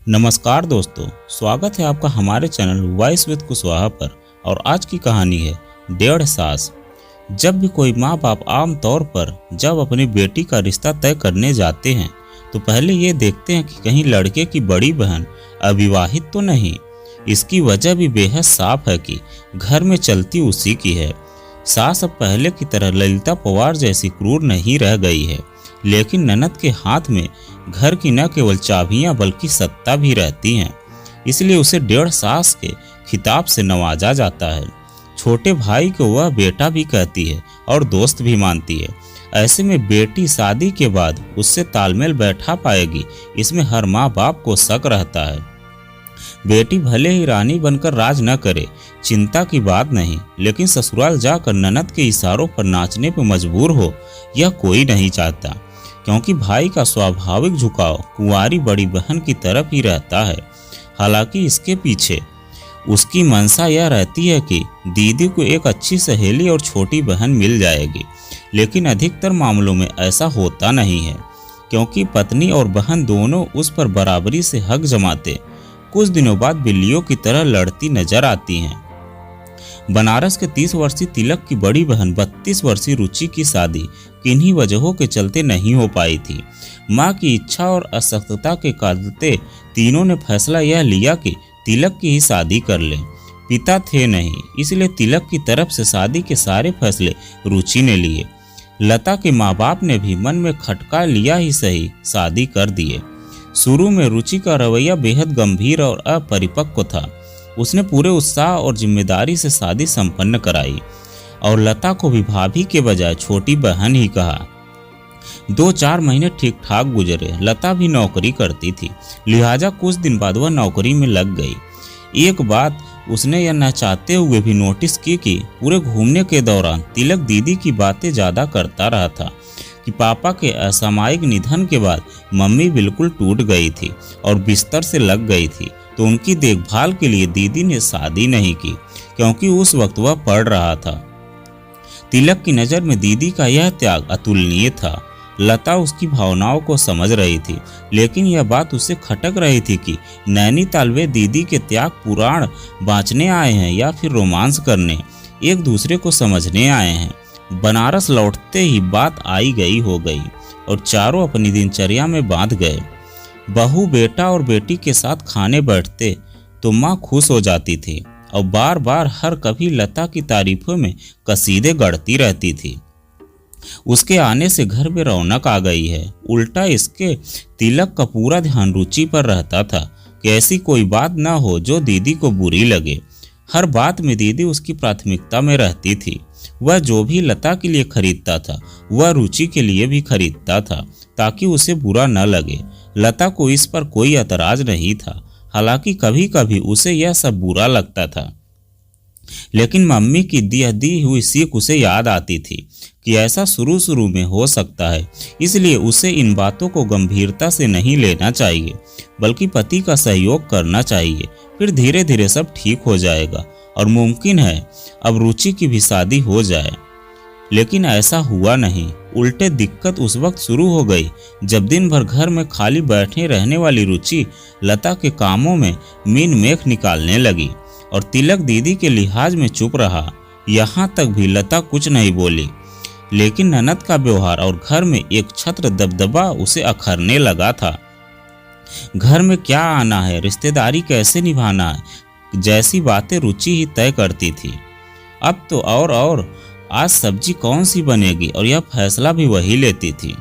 नमस्कार दोस्तों, स्वागत है आपका हमारे चैनल वॉइस विद कुशवाहा पर। और आज की कहानी है डेढ़ सास। जब भी कोई माँ बाप आम तौर पर जब अपनी बेटी का रिश्ता तय करने जाते हैं तो पहले ये देखते हैं कि कहीं लड़के की बड़ी बहन अविवाहित तो नहीं। इसकी वजह भी बेहद साफ है कि घर में चलती उसी की है। सास अब पहले की तरह ललिता पवार जैसी क्रूर नहीं रह गई है, लेकिन ननद के हाथ में घर की न केवल चाबियां बल्कि सत्ता भी रहती हैं। इसलिए उसे डेढ़ सास के खिताब से नवाजा जाता है। छोटे भाई को वह बेटा भी कहती है और दोस्त भी मानती है। ऐसे में बेटी शादी के बाद उससे तालमेल बैठा पाएगी, इसमें हर माँ बाप को शक रहता है। बेटी भले ही रानी बनकर राज न करे, चिंता की बात नहीं, लेकिन ससुराल जाकर ननद के इशारों पर नाचने पर मजबूर हो, यह कोई नहीं चाहता। क्योंकि भाई का स्वाभाविक झुकाव कुंवारी बड़ी बहन की तरफ ही रहता है। हालांकि इसके पीछे उसकी मंशा यह रहती है कि दीदी को एक अच्छी सहेली और छोटी बहन मिल जाएगी, लेकिन अधिकतर मामलों में ऐसा होता नहीं है, क्योंकि पत्नी और बहन दोनों उस पर बराबरी से हक जमाते कुछ दिनों बाद बिल्लियों की तरह लड़ती नजर आती हैं। बनारस के 30 वर्षीय तिलक की बड़ी बहन 32 वर्षीय रुचि की शादी किन्हीं वजहों के चलते नहीं हो पाई थी। माँ की इच्छा और असक्तता के चलते तीनों ने फैसला यह लिया कि तिलक की ही शादी कर लें। पिता थे नहीं, इसलिए तिलक की तरफ से शादी के सारे फैसले रुचि ने लिए। लता के माँ बाप ने भी मन में खटका लिया ही सही, शादी कर दिए। शुरू में रुचि का रवैया बेहद गंभीर और अपरिपक्व था। उसने पूरे उत्साह और जिम्मेदारी से शादी संपन्न कराई और लता को भी भाभी के बजाय छोटी बहन ही कहा। 2-4 महीने ठीक ठाक गुजरे। लता भी नौकरी करती थी, लिहाजा कुछ दिन बाद वह नौकरी में लग गई। एक बात उसने यह न चाहते हुए भी नोटिस की कि पूरे घूमने के दौरान तिलक दीदी की बातें ज़्यादा करता रहा था कि पापा के असामयिक निधन के बाद मम्मी बिल्कुल टूट गई थी और बिस्तर से लग गई थी, तो उनकी देखभाल के लिए दीदी ने शादी नहीं की, क्योंकि उस वक्त वह पढ़ रहा था। तिलक की नज़र में दीदी का यह त्याग अतुलनीय था। लता उसकी भावनाओं को समझ रही थी, लेकिन यह बात उसे खटक रही थी कि नैनीताल वे दीदी के त्याग पुराण बाँचने आए हैं या फिर रोमांस करने, एक दूसरे को समझने आए हैं। बनारस लौटते ही बात आई गई हो गई और चारों अपनी दिनचर्या में बांध गए। बहू बेटा और बेटी के साथ खाने बैठते तो माँ खुश हो जाती थी और बार बार हर कभी लता की तारीफों में कसीदे गढ़ती रहती थी। उसके आने से घर में रौनक आ गई है। उल्टा इसके तिलक का पूरा ध्यान रुचि पर रहता था कि ऐसी कोई बात ना हो जो दीदी को बुरी लगे। हर बात में दीदी उसकी प्राथमिकता में रहती थी। वह जो भी लता के लिए खरीदता था वह रुचि के लिए भी खरीदता था, ताकि उसे बुरा न लगे। लता को इस पर कोई एतराज नहीं था, हालांकि कभी कभी उसे यह सब बुरा लगता था। लेकिन मम्मी की दी हुई सीख उसे याद आती थी कि ऐसा शुरू में हो सकता है, इसलिए उसे इन बातों को गंभीरता से नहीं लेना चाहिए, बल्कि पति का सहयोग करना चाहिए। फिर धीरे धीरे सब ठीक हो जाएगा और मुमकिन है अब रुचि की भी शादी हो जाए। लेकिन ऐसा हुआ नहीं। उल्टे दिक्कत उस वक्त शुरू हो गई जब दिन भर घर में खाली बैठे रहने वाली रुचि लता के कामों में मीन मेख निकालने लगी और तिलक दीदी के लिहाज में चुप रहा। यहाँ तक भी लता कुछ नहीं बोली, लेकिन ननद का व्यवहार और घर में एक छत्र दबदबा उसे अखरने लगा था। घर में क्या आना है, रिश्तेदारी कैसे निभाना है, जैसी बातें रुचि ही तय करती थी। अब तो और आज सब्जी कौन सी बनेगी, और यह फैसला भी वही लेती थी।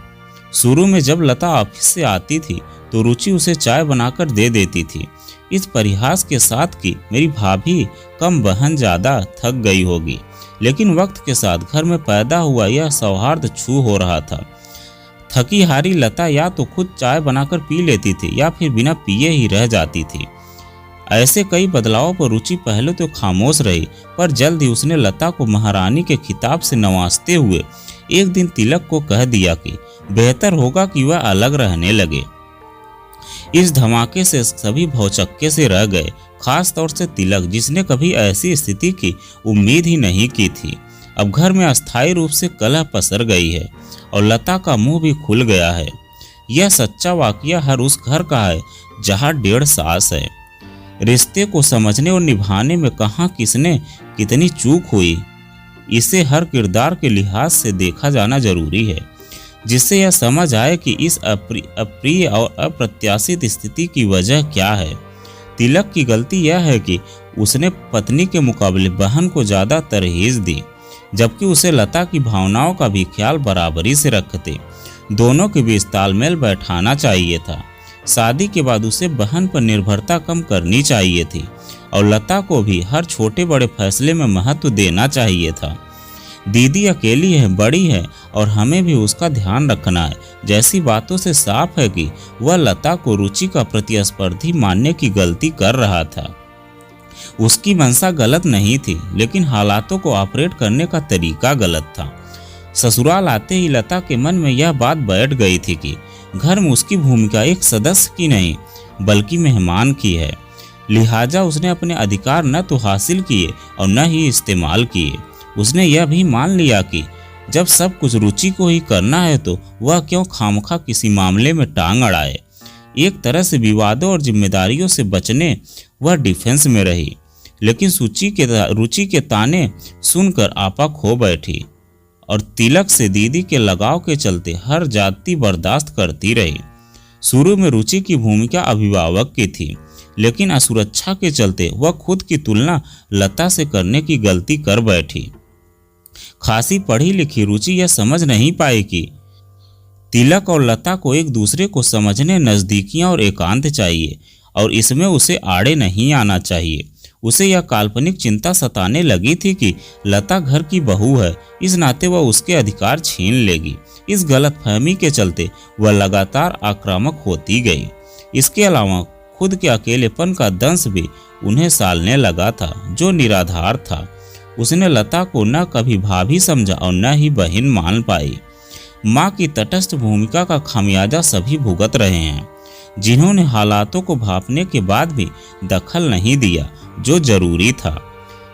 शुरू में जब लता ऑफिस से आती थी तो रुचि उसे चाय बनाकर दे देती थी, इस परिहास के साथ कि मेरी भाभी कम बहन ज़्यादा थक गई होगी। लेकिन वक्त के साथ घर में पैदा हुआ यह सौहार्द छू हो रहा था। थकी हारी लता या तो खुद चाय बनाकर पी लेती थी या फिर बिना पिए ही रह जाती थी। ऐसे कई बदलावों पर रुचि पहले तो खामोश रही, पर जल्द ही उसने लता को महारानी के खिताब से नवाजते हुए एक दिन तिलक को कह दिया कि बेहतर होगा कि वह अलग रहने लगे। इस धमाके से सभी भौचक्के से रह गए, खास तौर से तिलक, जिसने कभी ऐसी स्थिति की उम्मीद ही नहीं की थी। अब घर में अस्थायी रूप से कलह पसर गई है और लता का मुंह भी खुल गया है। यह सच्चा वाकया हर उस घर का है जहाँ 1.5 सास है। रिश्ते को समझने और निभाने में कहाँ किसने कितनी चूक हुई, इसे हर किरदार के लिहाज से देखा जाना जरूरी है, जिससे यह समझ आए कि इस अप्रिय और अप्रत्याशित स्थिति की वजह क्या है। तिलक की गलती यह है कि उसने पत्नी के मुकाबले बहन को ज़्यादा तरजीह दी, जबकि उसे लता की भावनाओं का भी ख्याल बराबरी से रखते। दोनों के बीच तालमेल बैठाना चाहिए था। शादी के बाद उसे बहन पर निर्भरता कम करनी चाहिए थी और लता को भी हर छोटे बड़े फैसले में महत्व देना चाहिए था। दीदी अकेली है, बड़ी है और हमें भी उसका ध्यान रखना है जैसी बातों से साफ है कि वह लता को रुचि का प्रतिस्पर्धी मानने की गलती कर रहा था। उसकी मंशा गलत नहीं थी, लेकिन हालातों को ऑपरेट करने का तरीका गलत था। ससुराल आते ही लता के मन में यह बात बैठ गई थी कि घर में उसकी भूमिका एक सदस्य की नहीं बल्कि मेहमान की है। लिहाजा उसने अपने अधिकार न तो हासिल किए और न ही इस्तेमाल किए। उसने यह भी मान लिया कि जब सब कुछ रुचि को ही करना है तो वह क्यों खामखा किसी मामले में टांग अड़ाए। एक तरह से विवादों और जिम्मेदारियों से बचने वह डिफेंस में रही, लेकिन रुचि के ताने सुनकर आपा खो बैठी और तिलक से दीदी के लगाव के चलते हर जाति बर्दाश्त करती रही। शुरू में रुचि की भूमिका अभिभावक की थी, लेकिन असुरक्षा के चलते वह खुद की तुलना लता से करने की गलती कर बैठी। खासी पढ़ी लिखी रुचि यह समझ नहीं पाई कि तिलक और लता को एक दूसरे को समझने नज़दीकियां और एकांत चाहिए और इसमें उसे आड़े नहीं आना चाहिए। उसे यह काल्पनिक चिंता सताने लगी थी कि लता घर की बहू है, इस नाते वह उसके अधिकार छीन लेगी। इस गलतफहमी के चलते वह लगातार आक्रामक होती गई। इसके अलावा खुद के अकेलेपन का दंश भी उन्हें सालने लगा था, जो निराधार था। उसने लता को न कभी भाभी समझा और न ही बहन मान पाई। माँ की तटस्थ भूमिका का खामियाजा सभी भुगत रहे हैं, जिन्होंने हालातों को भांपने के बाद भी दखल नहीं दिया जो जरूरी था।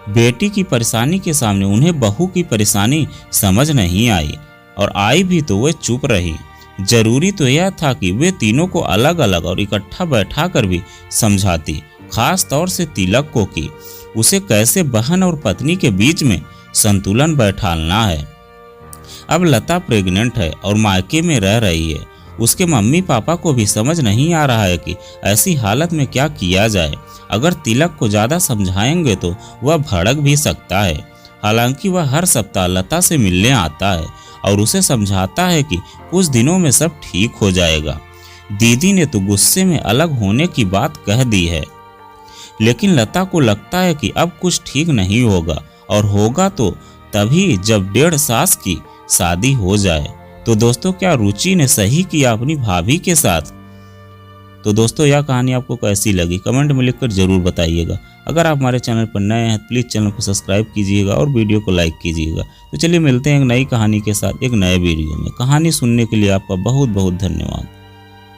बेटी की परेशानी के सामने उन्हें बहू की परेशानी समझ नहीं आई, और आई भी तो वे चुप रही। जरूरी तो यह था कि वे तीनों को अलग अलग और इकट्ठा बैठा कर भी समझाती, खास तौर से तिलक को कि उसे कैसे बहन और पत्नी के बीच में संतुलन बैठाना है। अब लता प्रेग्नेंट है और मायके में रह रही है। उसके मम्मी पापा को भी समझ नहीं आ रहा है कि ऐसी हालत में क्या किया जाए। अगर तिलक को ज़्यादा समझाएंगे तो वह भड़क भी सकता है। हालांकि वह हर सप्ताह लता से मिलने आता है और उसे समझाता है कि कुछ दिनों में सब ठीक हो जाएगा। दीदी ने तो गुस्से में अलग होने की बात कह दी है, लेकिन लता को लगता है कि अब कुछ ठीक नहीं होगा, और होगा तो तभी जब 1.5 सास की शादी हो जाए। तो दोस्तों, क्या रुचि ने सही किया अपनी भाभी के साथ? तो दोस्तों, यह कहानी आपको कैसी लगी कमेंट में लिखकर जरूर बताइएगा। अगर आप हमारे चैनल पर नए हैं प्लीज़ चैनल को सब्सक्राइब कीजिएगा और वीडियो को लाइक कीजिएगा। तो चलिए मिलते हैं एक नई कहानी के साथ एक नए वीडियो में। कहानी सुनने के लिए आपका बहुत बहुत धन्यवाद।